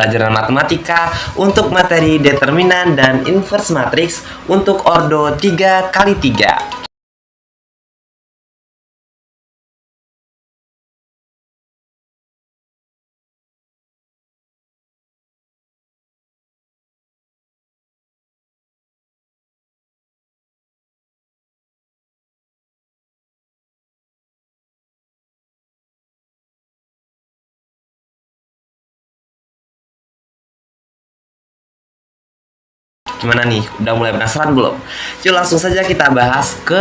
pelajaran matematika untuk materi determinan dan inverse matrix untuk ordo 3x3. Gimana nih? Udah mulai penasaran belum? Yuk langsung saja kita bahas ke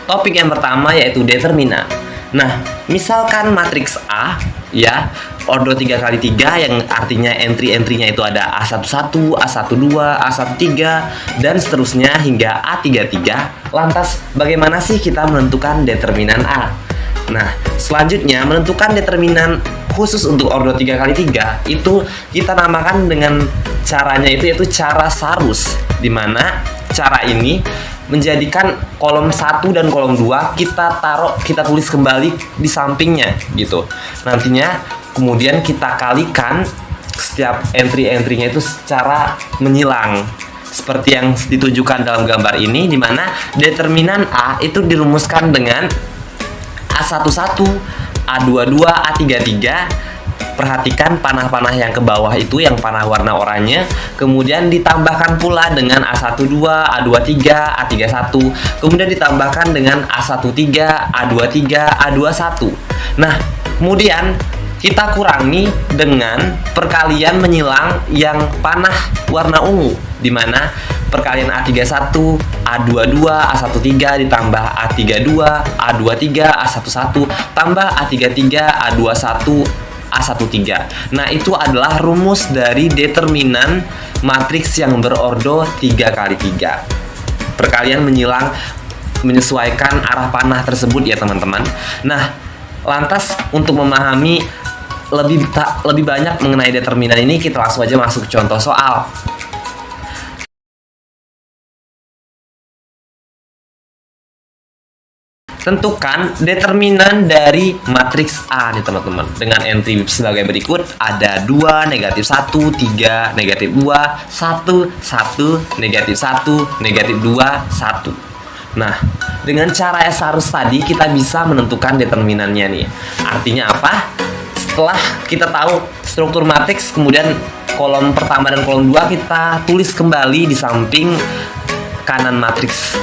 topik yang pertama, yaitu determinan. Nah, misalkan matriks A ya, ordo 3x3 yang artinya entry-entrynya itu ada A11, A12, A13 dan seterusnya hingga A33. Lantas bagaimana sih kita menentukan determinan A? Nah, selanjutnya menentukan determinan khusus untuk ordo 3x3 itu kita namakan dengan caranya itu yaitu cara Sarus, dimana cara ini menjadikan kolom 1 dan kolom 2 kita tulis kembali di sampingnya gitu. Nantinya kemudian kita kalikan setiap entry-entrynya itu secara menyilang seperti yang ditunjukkan dalam gambar ini, dimana determinan A itu dirumuskan dengan A11, A22, A33. Perhatikan panah-panah yang ke bawah itu, yang panah warna oranye, kemudian ditambahkan pula dengan A12, A23, A31, kemudian ditambahkan dengan A13, A23, A21. Nah, kemudian kita kurangi dengan perkalian menyilang yang panah warna ungu, di mana perkalian A31, A22, A13 ditambah A32, A23, A11 tambah A33, A21, A13. Nah, itu adalah rumus dari determinan matriks yang berordo 3x3. Perkalian menyilang menyesuaikan arah panah tersebut ya teman-teman. Nah, lantas untuk memahami lebih banyak mengenai determinan ini, kita langsung aja masuk ke contoh soal. Tentukan determinan dari matriks A nih teman-teman, dengan entry sebagai berikut. Ada 2, negatif 1, 3, negatif 2, 1, 1, negatif 1, negatif 2, 1. Nah, dengan cara Sarus tadi kita bisa menentukan determinannya nih. Artinya apa? Setelah kita tahu struktur matriks, kemudian kolom pertama dan kolom 2 kita tulis kembali di samping kanan matriks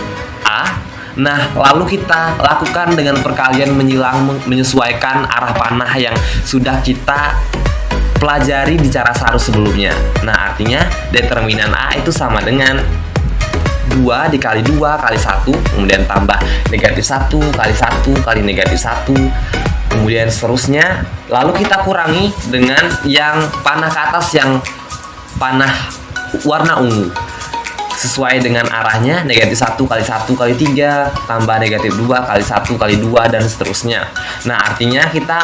A. Nah, lalu kita lakukan dengan perkalian menyilang menyesuaikan arah panah yang sudah kita pelajari di cara Sarus sebelumnya. Nah, artinya determinan A itu sama dengan 2 dikali 2 kali 1, kemudian tambah negatif 1 kali 1 kali negatif 1, kemudian seterusnya. Lalu kita kurangi dengan yang panah ke atas, yang panah warna ungu, sesuai dengan arahnya, negatif 1 kali 1 kali 3 tambah negatif 2 kali 1 kali 2 dan seterusnya. Nah, artinya kita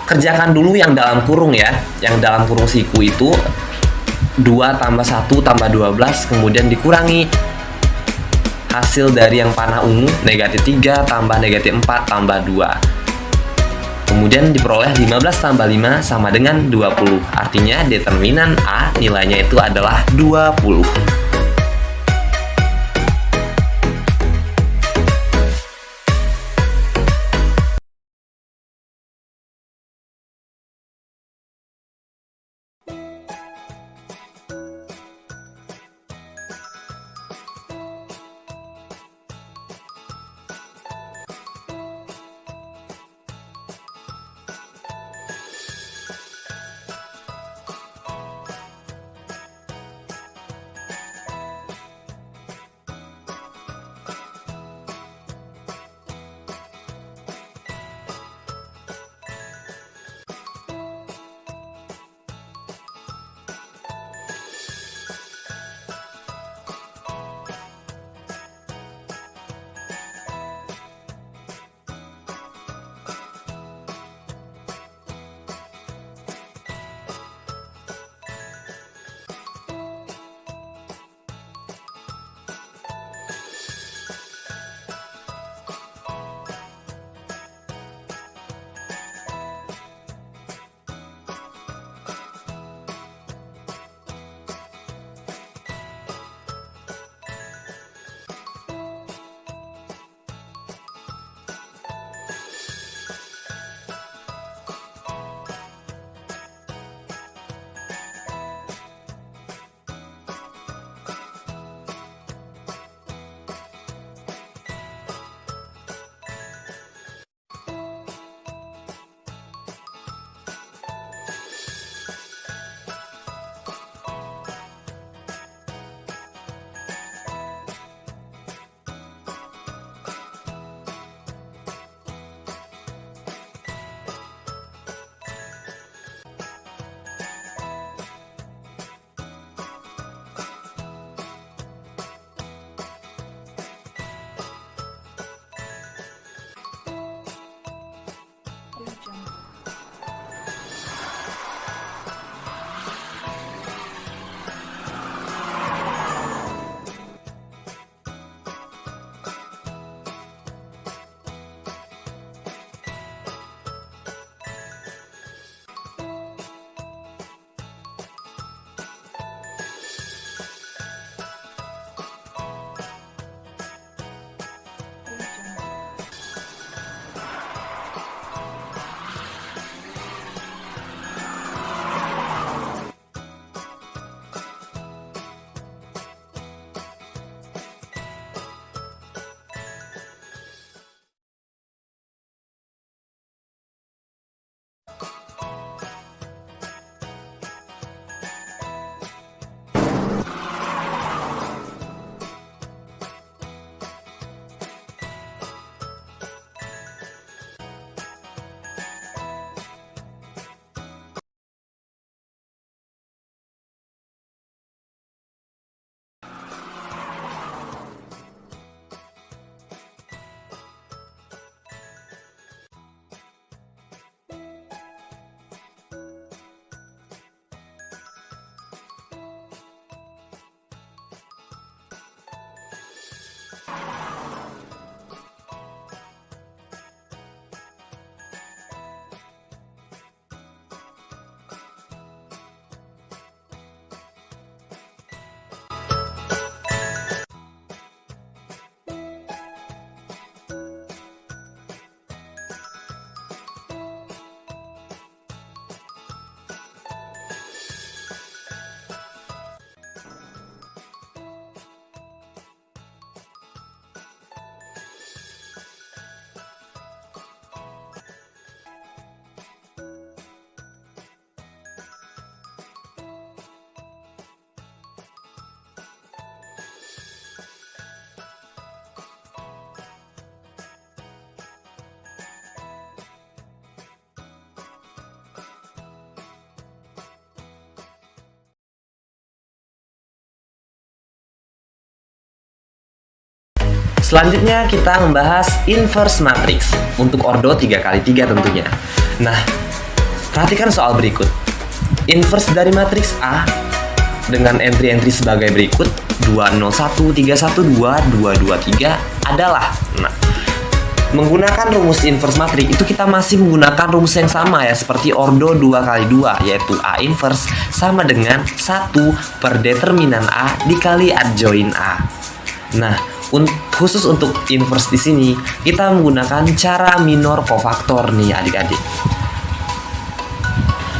kerjakan dulu yang dalam kurung ya, yang dalam kurung siku itu 2 tambah 1 tambah 12, kemudian dikurangi hasil dari yang panah ungu, negatif 3 tambah negatif 4 tambah 2, kemudian diperoleh 15 tambah 5 sama dengan 20. Artinya determinan A nilainya itu adalah 20. Selanjutnya kita membahas inverse matrix untuk ordo 3x3 tentunya. Nah, perhatikan soal berikut. Inverse dari matriks A dengan entry-entry sebagai berikut 201, 312, 223 adalah, nah, menggunakan rumus inverse matrix itu kita masih menggunakan rumus yang sama ya, seperti ordo 2x2, yaitu A inverse sama dengan 1 per determinan A dikali adjoin A. Nah, khusus untuk inverse di sini kita menggunakan cara minor kofaktor nih adik-adik.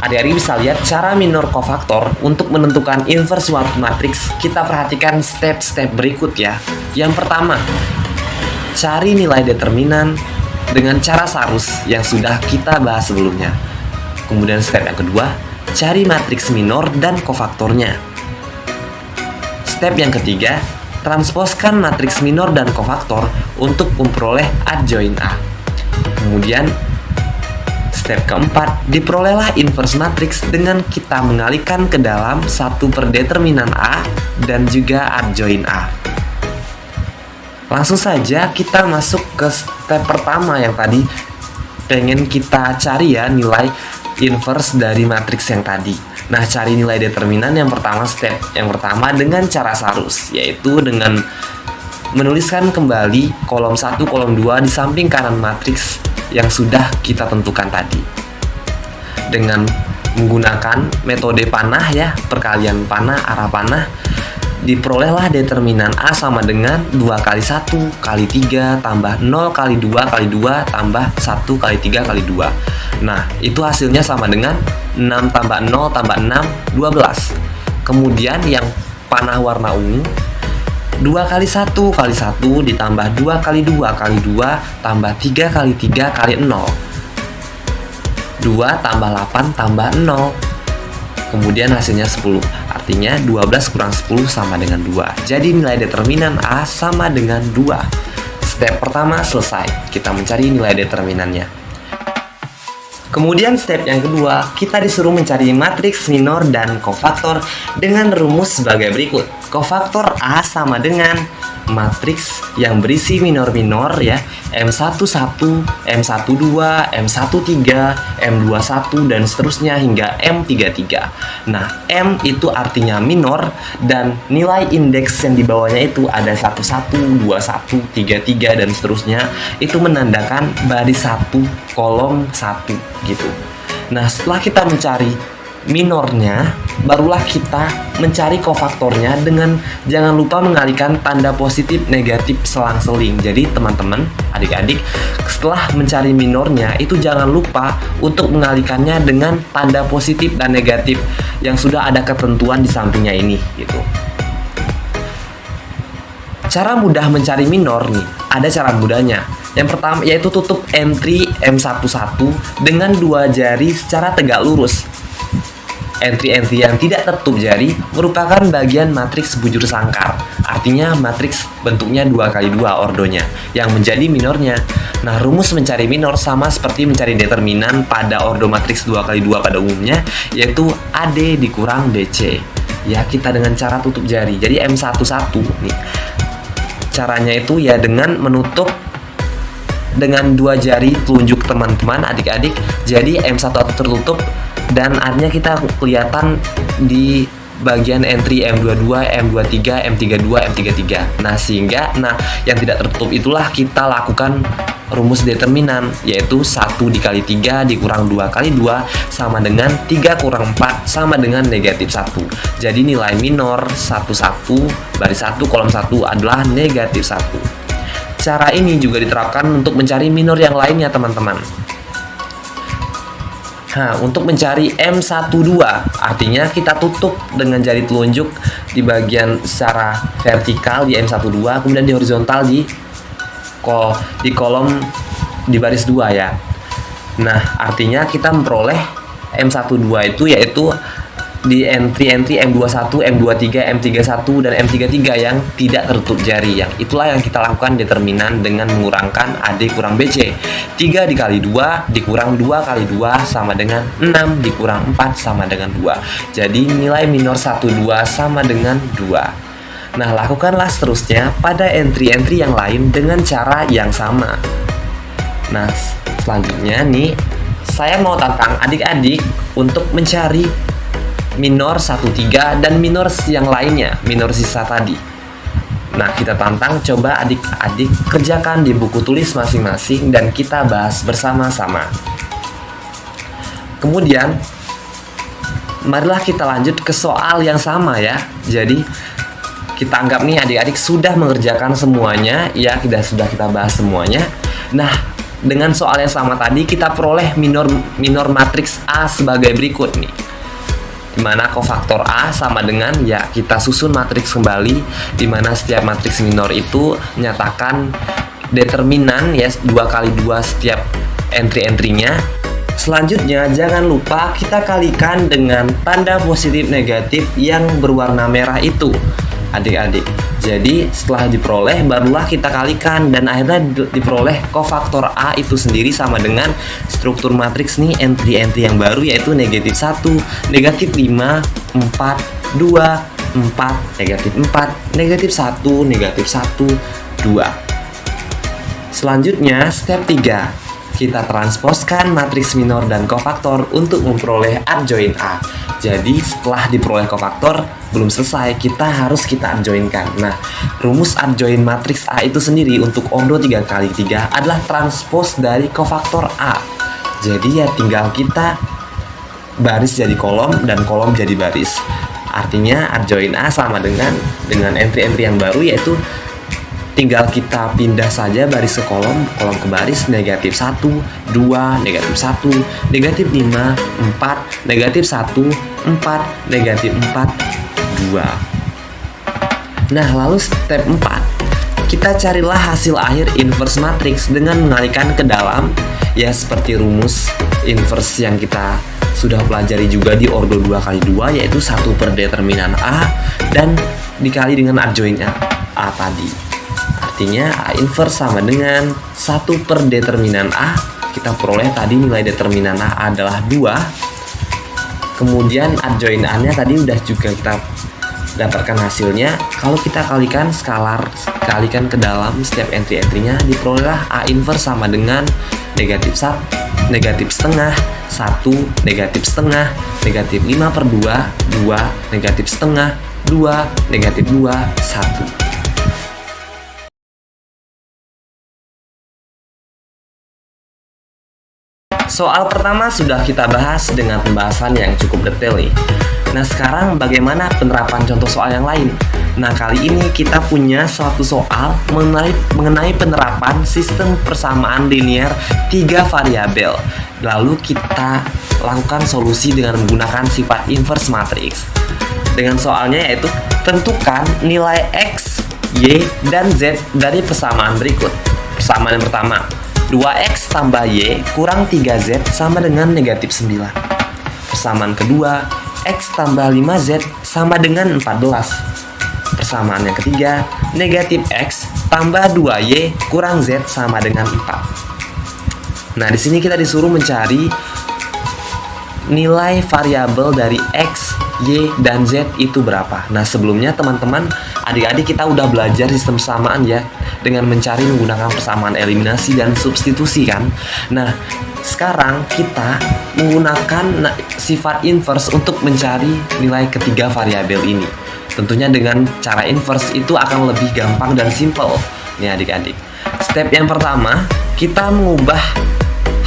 Adik-adik bisa lihat cara minor kofaktor untuk menentukan inverse suatu matriks. Kita perhatikan step-step berikut ya. Yang pertama, cari nilai determinan dengan cara sarus yang sudah kita bahas sebelumnya. Kemudian step yang kedua, cari matriks minor dan kofaktornya. Step yang ketiga, transposkan matriks minor dan kofaktor untuk memperoleh adjoin A. Kemudian step keempat, diperolehlah inverse matrix dengan kita mengalihkan ke dalam 1 per determinan A dan juga adjoin A. Langsung saja kita masuk ke step pertama yang tadi pengen kita cari ya, nilai inverse dari matriks yang tadi. Nah, cari nilai determinan yang pertama, step yang pertama dengan cara sarus, yaitu dengan menuliskan kembali kolom 1, kolom 2 di samping kanan matriks yang sudah kita tentukan tadi. Dengan menggunakan metode panah ya, perkalian panah, arah panah, diperolehlah determinan A sama dengan 2 kali 1 kali 3 tambah 0 kali 2 kali 2 tambah 1 kali 3 kali 2. Nah, itu hasilnya sama dengan 6 tambah 0 tambah 6, 12. Kemudian yang panah warna ungu, 2 kali 1 kali 1 ditambah 2 kali 2 kali 2 tambah 3 kali 3 kali 0. 2 tambah 8 tambah 0. Kemudian hasilnya 10. Artinya 12 kurang 10 sama dengan 2. Jadi nilai determinan A sama dengan 2. Step pertama selesai. Kita mencari nilai determinannya. Kemudian step yang kedua, kita disuruh mencari matriks minor dan kofaktor dengan rumus sebagai berikut. Kofaktor A sama dengan matriks yang berisi minor-minor ya, M11, M12, M13, M21 dan seterusnya hingga M33. Nah, M itu artinya minor dan nilai indeks yang di bawahnya itu ada 11, 21, 33 dan seterusnya. Itu menandakan baris 1, kolom 1 gitu. Nah, setelah kita mencari minornya, barulah kita mencari kofaktornya dengan jangan lupa mengalihkan tanda positif negatif selang-seling. Jadi teman-teman, adik-adik, setelah mencari minornya itu jangan lupa untuk mengalihkannya dengan tanda positif dan negatif yang sudah ada ketentuan di sampingnya ini gitu. Cara mudah mencari minor nih, ada cara mudahnya. Yang pertama yaitu tutup entry M11 dengan 2 jari secara tegak lurus. Entry-entry yang tidak tertutup jari merupakan bagian matriks bujur sangkar. Artinya matriks bentuknya 2x2 ordonya yang menjadi minornya. Nah, rumus mencari minor sama seperti mencari determinan pada ordo matriks 2x2 pada umumnya, yaitu AD dikurang DC. Ya, kita dengan cara tutup jari. Jadi M11 nih. Caranya itu ya dengan menutup dengan 2 jari telunjuk teman-teman adik-adik. Jadi M11 tertutup dan artinya kita kelihatan di bagian entry M22, M23, M32, M33. Nah, yang tidak tertutup itulah kita lakukan rumus determinan, yaitu 1 dikali 3 dikurang 2 kali 2 sama dengan 3 kurang 4 sama dengan negatif 1. Jadi nilai minor 11 baris 1 kolom 1 adalah negatif 1. Cara ini juga diterapkan untuk mencari minor yang lainnya, teman-teman. Nah, untuk mencari M12, artinya kita tutup dengan jari telunjuk di bagian secara vertikal di M12, kemudian di horizontal di kolom di baris 2 ya. Nah, artinya kita memperoleh M12 itu yaitu di entry M21, M23, M31, dan M33 yang tidak tertutup jari. Yang itulah yang kita lakukan determinan dengan mengurangkan AD kurang BC. 3 dikali 2 dikurang 2 kali 2 sama dengan 6 dikurang 4 sama dengan 2. Jadi nilai minor 12 sama dengan 2. Nah, lakukanlah seterusnya pada entry-entry yang lain dengan cara yang sama. Nah, selanjutnya nih, saya mau tantang adik-adik untuk mencari minor 13 dan minor yang lainnya, minor sisa tadi. Nah, kita tantang, coba adik-adik kerjakan di buku tulis masing-masing dan kita bahas bersama-sama. Kemudian, marilah kita lanjut ke soal yang sama ya. Jadi, kita anggap nih adik-adik sudah mengerjakan semuanya, ya sudah kita bahas semuanya. Nah, dengan soal yang sama tadi kita peroleh minor matriks A sebagai berikut nih. Dimana kofaktor A sama dengan, ya kita susun matriks kembali, dimana setiap matriks minor itu menyatakan determinan ya 2 kali 2 setiap entry-entrynya. Selanjutnya jangan lupa kita kalikan dengan tanda positif negatif yang berwarna merah itu, adik-adik. Jadi setelah diperoleh barulah kita kalikan dan akhirnya diperoleh kofaktor A itu sendiri sama dengan struktur matriks nih entry-entry yang baru, yaitu negatif 1, negatif 5, 4, 2, 4, negatif 4, negatif 1, negatif 1, 2. Selanjutnya step 3. Kita transposkan matriks minor dan kofaktor untuk memperoleh adjoin A. Jadi setelah diperoleh kofaktor belum selesai, kita adjoinkan. Nah, rumus adjoin matriks A itu sendiri untuk ordo 3 kali 3 adalah transpos dari kofaktor A. Jadi ya tinggal kita baris jadi kolom dan kolom jadi baris. Artinya adjoin A sama dengan entry-entry yang baru, yaitu tinggal kita pindah saja baris ke kolom ke baris, negatif 1, 2, negatif 1, negatif 5, 4, negatif 1, 4, negatif 4, 2. Nah, lalu step 4. Kita carilah hasil akhir inverse matriks dengan mengalihkan ke dalam, ya seperti rumus inverse yang kita sudah pelajari juga di ordo 2 kali 2, yaitu 1 per determinan A dan dikali dengan adjoin A tadi. Artinya A inverse sama dengan 1 per determinan A. Kita peroleh tadi nilai determinan A adalah 2. Kemudian adjoin A-nya tadi udah juga kita dapatkan hasilnya. Kalau kita kalikan kalikan ke dalam setiap entry-entrynya, diperolehlah A inverse sama dengan negatif 1, negatif setengah, 1, negatif setengah, negatif 5 per 2, 2, negatif setengah, 2, negatif 2, 1. Soal pertama sudah kita bahas dengan pembahasan yang cukup detail nih. Nah, sekarang bagaimana penerapan contoh soal yang lain? Nah, kali ini kita punya suatu soal mengenai penerapan sistem persamaan linear 3 variabel. Lalu kita lakukan solusi dengan menggunakan sifat inverse matrix. Dengan soalnya yaitu tentukan nilai X, Y, dan Z dari persamaan berikut. Persamaan yang pertama, 2X tambah Y kurang 3Z sama dengan negatif 9. Persamaan kedua, X tambah 5Z sama dengan 14. Persamaan yang ketiga, negatif X tambah 2Y kurang Z sama dengan 4. Nah, di sini kita disuruh mencari nilai variabel dari X, Y, dan Z itu berapa. Nah, sebelumnya teman-teman, adik-adik kita udah belajar sistem persamaan ya, dengan mencari menggunakan persamaan eliminasi dan substitusi kan. Nah, sekarang kita menggunakan sifat inverse untuk mencari nilai ketiga variabel ini. Tentunya dengan cara inverse itu akan lebih gampang dan simple nih adik-adik. Step yang pertama, kita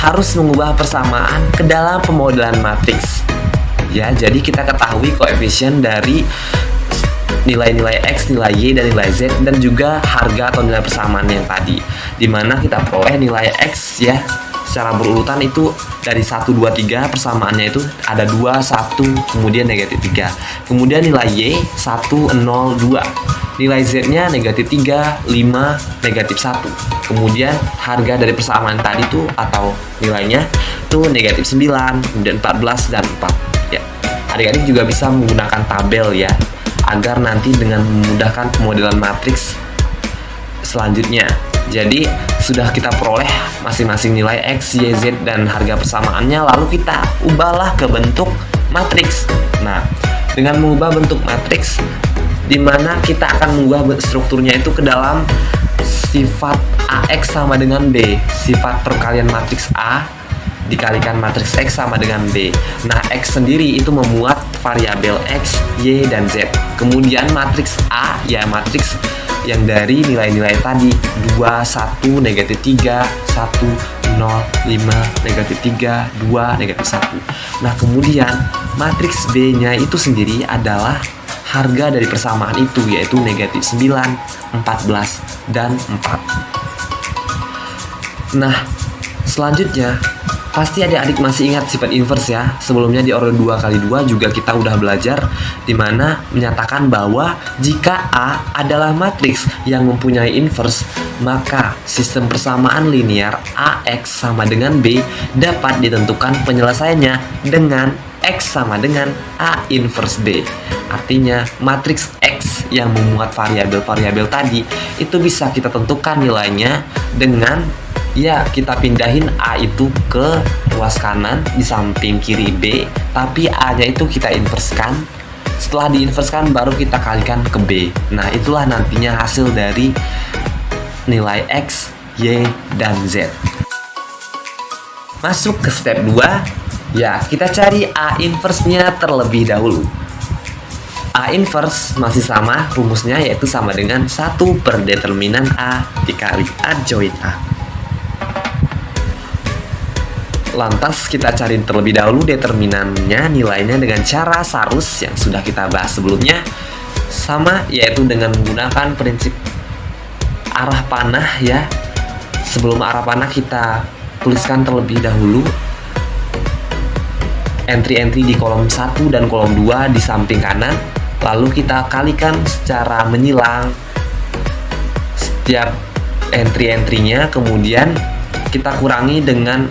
harus mengubah persamaan ke dalam pemodelan matriks. Ya, jadi kita ketahui koefisien dari nilai-nilai X, nilai Y, dan nilai Z, dan juga harga atau nilai persamaan yang tadi, dimana kita peroleh nilai X ya secara berurutan itu dari 1, 2, 3, persamaannya itu ada 2, 1, kemudian negatif 3. Kemudian nilai Y 1, 0, 2. Nilai Z-nya negatif 3, 5, negatif 1. Kemudian harga dari persamaan tadi tuh atau nilainya tuh negatif 9, kemudian 14 dan 4. Ya. Adik-adik juga bisa menggunakan tabel ya, agar nanti dengan memudahkan pemodelan matriks selanjutnya. Jadi sudah kita peroleh masing-masing nilai X, Y, Z, dan harga persamaannya, lalu kita ubahlah ke bentuk matriks. Nah, dengan mengubah bentuk matriks, di mana kita akan mengubah strukturnya itu ke dalam sifat AX sama dengan B, sifat perkalian matriks A dikalikan matriks X sama dengan B. Nah, X sendiri itu memuat variabel X, Y, dan Z. Kemudian matriks A ya matriks yang dari nilai-nilai tadi 2, 1, negatif 3, 1, 0, 5, negatif 3, 2, negatif 1. Nah, kemudian matriks B-nya itu sendiri adalah harga dari persamaan itu, yaitu negatif 9, 14, dan 4. Nah, selanjutnya pasti adik-adik masih ingat sifat inverse ya. Sebelumnya di order 2x2 juga kita udah belajar, dimana menyatakan bahwa jika A adalah matriks yang mempunyai inverse, maka sistem persamaan linear AX sama dengan B dapat ditentukan penyelesaiannya dengan X sama dengan A inverse B. Artinya matriks X yang memuat variabel-variabel tadi itu bisa kita tentukan nilainya dengan ya kita pindahin A itu ke ruas kanan di samping kiri B, tapi A-nya itu kita inverskan. Setelah diinverskan baru kita kalikan ke B. Nah, itulah nantinya hasil dari nilai X, Y, dan Z. Masuk ke step 2. Ya, kita cari A inverse-nya terlebih dahulu. A inverse masih sama rumusnya, yaitu sama dengan 1 per determinan A dikali adjoint A. Lantas kita cari terlebih dahulu determinannya, nilainya dengan cara sarus yang sudah kita bahas sebelumnya. Sama, yaitu dengan menggunakan prinsip arah panah ya. Sebelum arah panah kita tuliskan terlebih dahulu entry-entry di kolom 1 dan kolom 2 di samping kanan. Lalu kita kalikan secara menyilang setiap entry-entrynya, kemudian kita kurangi dengan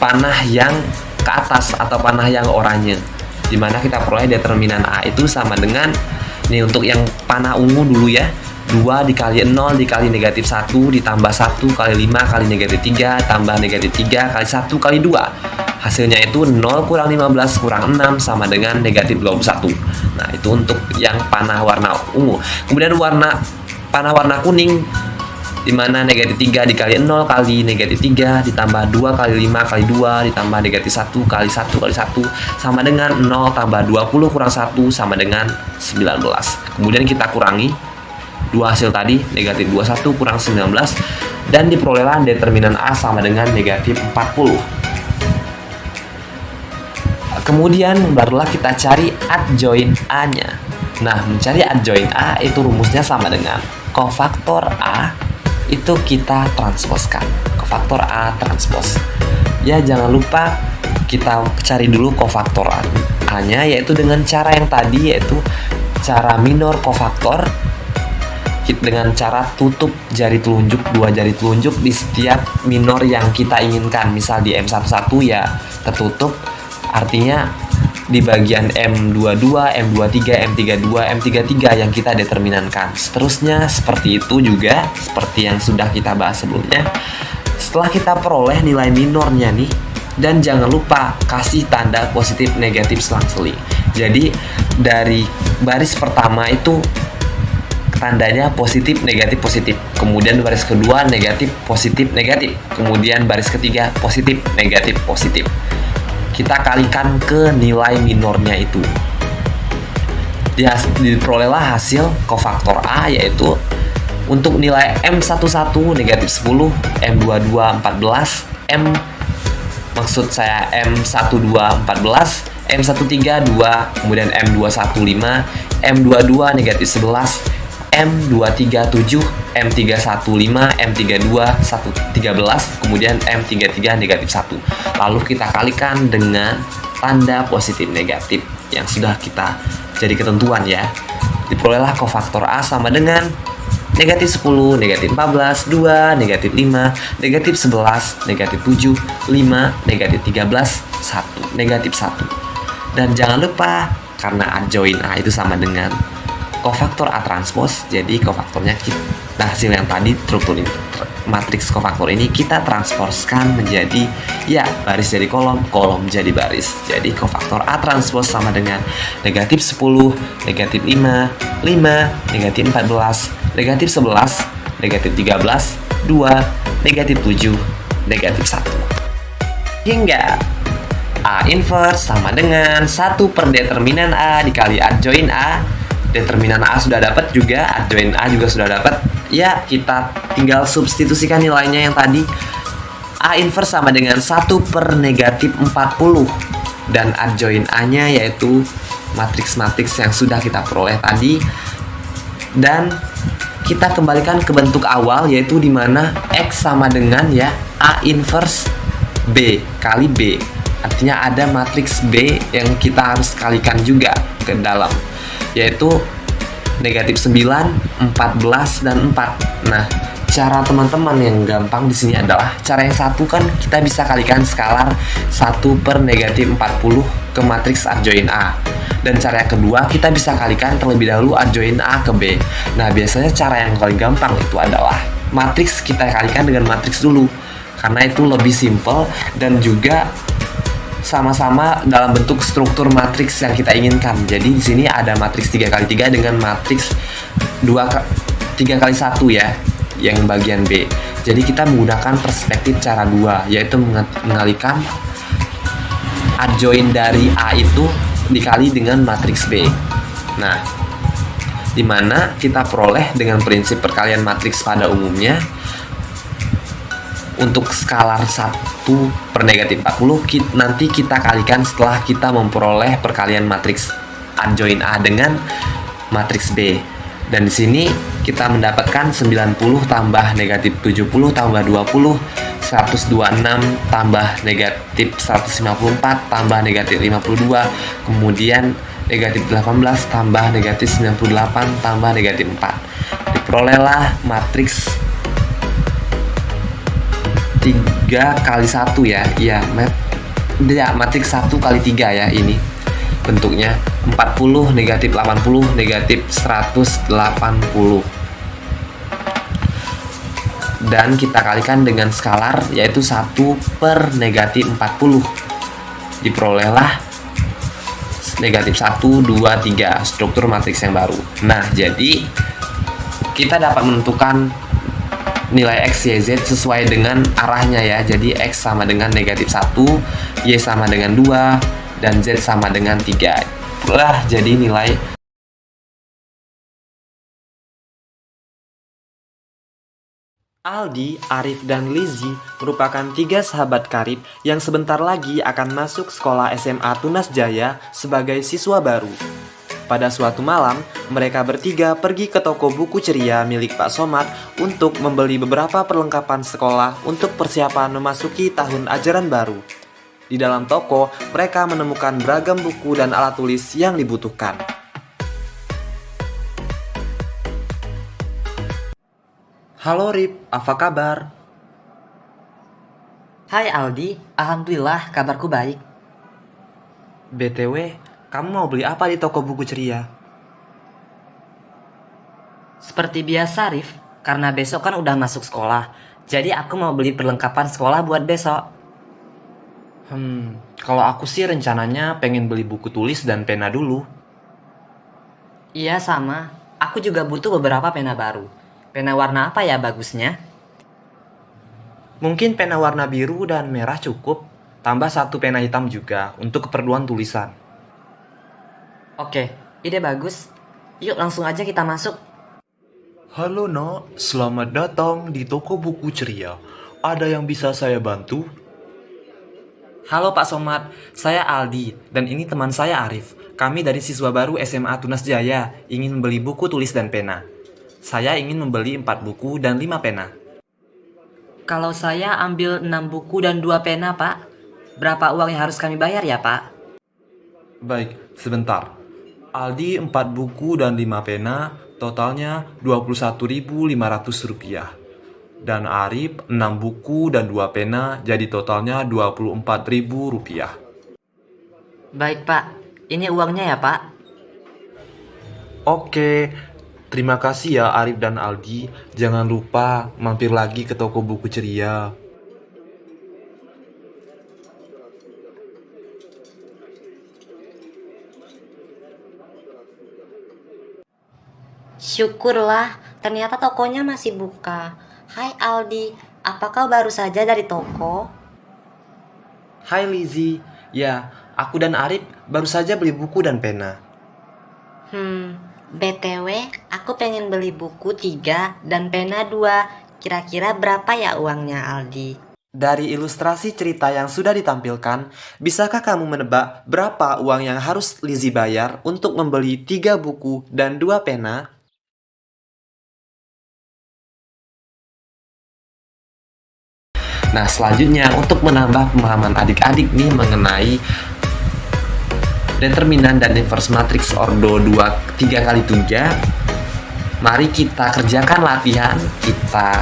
panah yang ke atas atau panah yang oranye, dimana kita peroleh determinan A itu sama dengan ini. Untuk yang panah ungu dulu ya, 2 dikali 0 dikali negatif 1 ditambah 1 kali 5 kali negatif 3 tambah negatif 3 kali 1 kali 2. Hasilnya itu 0 kurang 15 kurang 6 sama dengan negatif 21. Nah, itu untuk yang panah warna ungu. Kemudian panah warna kuning, dimana negatif 3 dikali 0 kali negatif 3 ditambah 2 kali 5 kali 2 ditambah negatif 1 kali 1 kali 1 sama dengan 0 tambah 20 kurang 1 sama dengan 19. Kemudian kita kurangi dua hasil tadi, negatif 21 kurang 19, dan diperolehlah determinan A sama dengan negatif 40. Kemudian barulah kita cari adjoint A-nya. Nah, mencari adjoint A itu rumusnya sama dengan kofaktor A itu kita transposkan, kofaktor A transpos. Ya, jangan lupa kita cari dulu kofaktor A-nya, yaitu dengan cara yang tadi, yaitu cara minor kofaktor dengan cara tutup jari telunjuk, dua jari telunjuk di setiap minor yang kita inginkan. Misal di M11 ya tertutup, artinya di bagian M22, M23, M32, M33 yang kita determinankan. Seterusnya seperti itu juga, seperti yang sudah kita bahas sebelumnya. Setelah kita peroleh nilai minornya nih, dan jangan lupa kasih tanda positif negatif selang-seling. Jadi dari baris pertama itu tandanya positif negatif positif, kemudian baris kedua negatif positif negatif, kemudian baris ketiga positif negatif positif. kita kalikan ke nilai minornya itu. Diperolehlah hasil kofaktor A, yaitu untuk nilai M11 negatif 10, M22 14, maksud saya M12 14, M13 2, kemudian M21 5, M22 negatif 11, M23 7, M31 5, M32 13, kemudian M33 negatif 1. Lalu kita kalikan dengan tanda positif negatif yang sudah kita jadi ketentuan ya. Diperolehlah kofaktor A sama dengan negatif 10, negatif 14, 2, negatif 5, negatif 11, negatif 7, 5, negatif 13, 1, negatif 1. Dan jangan lupa, karena adjoin A itu sama dengan kofaktor A transpose, jadi kofaktornya hasil yang tadi struktur ini, matriks kofaktor ini kita transposkan menjadi ya baris jadi kolom, kolom jadi baris. Jadi kofaktor A transpose sama dengan negatif 10, negatif 5, 5, negatif 14, negatif 11, negatif 13, 2, negatif 7, negatif 1. Hingga A inverse sama dengan 1 per determinan A dikali adjoin A. Determinan A sudah dapat juga, adjoin A juga sudah dapat. Ya, kita tinggal substitusikan nilainya yang tadi. A inverse sama dengan 1 per negatif 40. Dan adjoin A-nya yaitu matriks-matriks yang sudah kita peroleh tadi. Dan kita kembalikan ke bentuk awal, yaitu di mana X sama dengan ya A inverse B kali B. Artinya ada matriks B yang kita harus kalikan juga ke dalam, yaitu negatif 9, 14, dan 4. Nah, cara teman-teman yang gampang di sini adalah cara yang satu kan kita bisa kalikan skalar 1 per negatif 40 ke matriks adjoin A. Dan cara yang kedua kita bisa kalikan terlebih dahulu adjoin A ke B. Nah, biasanya cara yang paling gampang itu adalah matriks kita kalikan dengan matriks dulu, karena itu lebih simple dan juga sama-sama dalam bentuk struktur matriks yang kita inginkan. Jadi di sini ada matriks 3x3 dengan matriks 3x1 ya, yang bagian B. Jadi kita menggunakan perspektif cara 2, yaitu mengalihkan adjoin dari A itu dikali dengan matriks B. Nah, dimana kita peroleh dengan prinsip perkalian matriks pada umumnya. Untuk skalar 1 per negatif 40 nanti kita kalikan setelah kita memperoleh perkalian matriks adjoin A dengan matriks B. Dan di sini kita mendapatkan 90 tambah negatif 70 tambah 20, 126 tambah negatif 154 tambah negatif 52, kemudian negatif 18 tambah negatif 98 tambah negatif 4. Diperolehlah matriks 3 kali 1 ya. Iya, matriks 1 kali 3 ya ini. Bentuknya 40, negatif 80, negatif 180. Dan kita kalikan dengan skalar yaitu 1 per negatif 40. Diperolehlah negatif 1, 2, 3 struktur matriks yang baru. Nah, jadi kita dapat menentukan nilai X, Y, Z sesuai dengan arahnya ya. Jadi X sama dengan negatif 1, Y sama dengan 2, dan Z sama dengan 3. Itulah jadi nilai. Aldi, Arif, dan Lizzy merupakan 3 sahabat karib yang sebentar lagi akan masuk sekolah SMA Tunas Jaya sebagai siswa baru. Pada suatu malam, mereka bertiga pergi ke toko buku ceria milik Pak Somad untuk membeli beberapa perlengkapan sekolah untuk persiapan memasuki tahun ajaran baru. Di dalam toko, mereka menemukan beragam buku dan alat tulis yang dibutuhkan. Halo Rip, apa kabar? Hai Aldi, alhamdulillah kabarku baik. BTW, kamu mau beli apa di toko buku ceria? Seperti biasa Rif, karena besok kan udah masuk sekolah, jadi aku mau beli perlengkapan sekolah buat besok. Kalau aku sih rencananya pengen beli buku tulis dan pena dulu. Iya sama, aku juga butuh beberapa pena baru. Pena warna apa ya bagusnya? Mungkin pena warna biru dan merah cukup. Tambah 1 pena hitam juga untuk keperluan tulisan. Oke, ide bagus. Yuk langsung aja kita masuk. Halo Nak, selamat datang di toko buku ceria. Ada yang bisa saya bantu? Halo Pak Somad, saya Aldi dan ini teman saya Arif. Kami dari siswa baru SMA Tunas Jaya ingin membeli buku tulis dan pena. Saya ingin membeli 4 buku dan 5 pena. Kalau saya ambil 6 buku dan 2 pena, Pak. Berapa uang yang harus kami bayar ya, Pak? Baik, sebentar. Aldi 4 buku dan 5 pena, totalnya Rp21.500. Dan Arif 6 buku dan 2 pena, jadi totalnya Rp24.000. Baik, Pak. Ini uangnya ya, Pak. Oke, terima kasih ya Arif dan Aldi. Jangan lupa mampir lagi ke toko buku ceria. Syukurlah, ternyata tokonya masih buka. Hai Aldi, apa kau baru saja dari toko? Hai Lizzie, ya aku dan Arif baru saja beli buku dan pena. BTW, aku pengen beli buku 3 dan pena 2. Kira-kira berapa ya uangnya Aldi? Dari ilustrasi cerita yang sudah ditampilkan, bisakah kamu menebak berapa uang yang harus Lizzie bayar untuk membeli 3 buku dan 2 pena? Nah, selanjutnya untuk menambah pemahaman adik-adik nih mengenai determinan dan inverse matrix ordo 3x3, mari kita kerjakan latihan, kita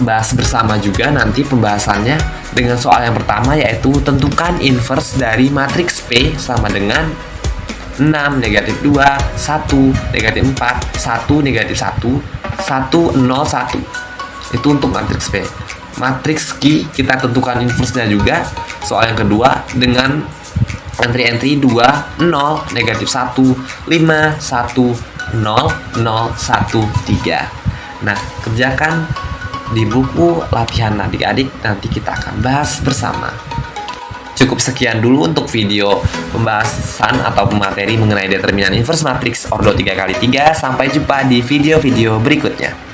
bahas bersama juga nanti pembahasannya dengan soal yang pertama, yaitu tentukan inverse dari matriks P sama dengan 6, negatif 2, 1, negatif 4, 1, negatif 1, 1, 0, 1. Itu untuk matriks P. Matriks Q kita tentukan inverse-nya juga. Soal yang kedua dengan entry-entry 2, 0, negatif 1, 5, 1, 0, 0, 1, 3. Nah, kerjakan di buku latihan adik-adik, nanti kita akan bahas bersama. Cukup sekian dulu untuk video pembahasan atau pemateri mengenai determinan inverse matrix ordo 3x3. Sampai jumpa di video-video berikutnya.